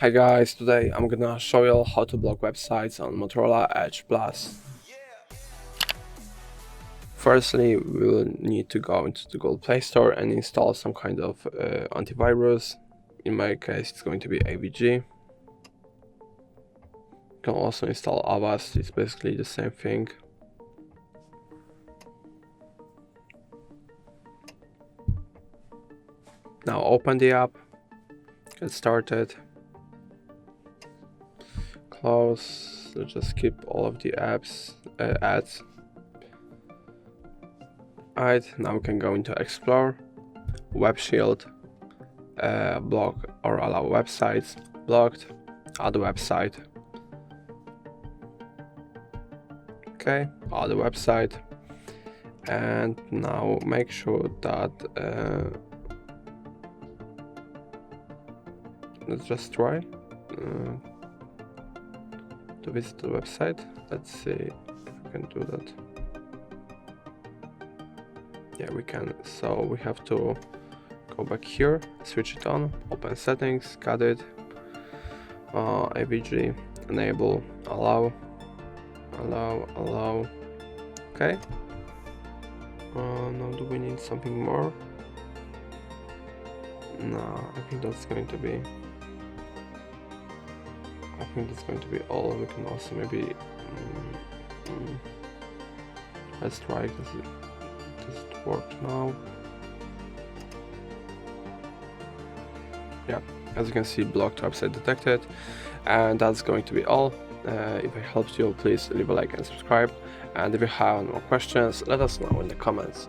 Hi guys, today I'm gonna show you how to block websites on Motorola Edge Plus. Firstly, we will need to go into the Google Play Store and install some kind of antivirus. In my case, it's going to be AVG. You can also install Avast, it's basically the same thing. Now open the app, get started, close, let's just skip all of the ads. Alright, now we can go into Explore, Web Shield, block or allow websites, blocked, add website. Okay, add a website, and now make sure that let's just try to visit the website. Let's see if we can do that. Yeah, we can. So we have to go back here, switch it on, open settings, got it, AVG, enable, allow. Okay. Now do we need something more? No, I think that's going to be all. We can also maybe let's try this. Does it work now? Yeah, as you can see, blocked website detected, and that's going to be all. If it helped you, please leave a like and subscribe, and if you have more questions, let us know in the comments.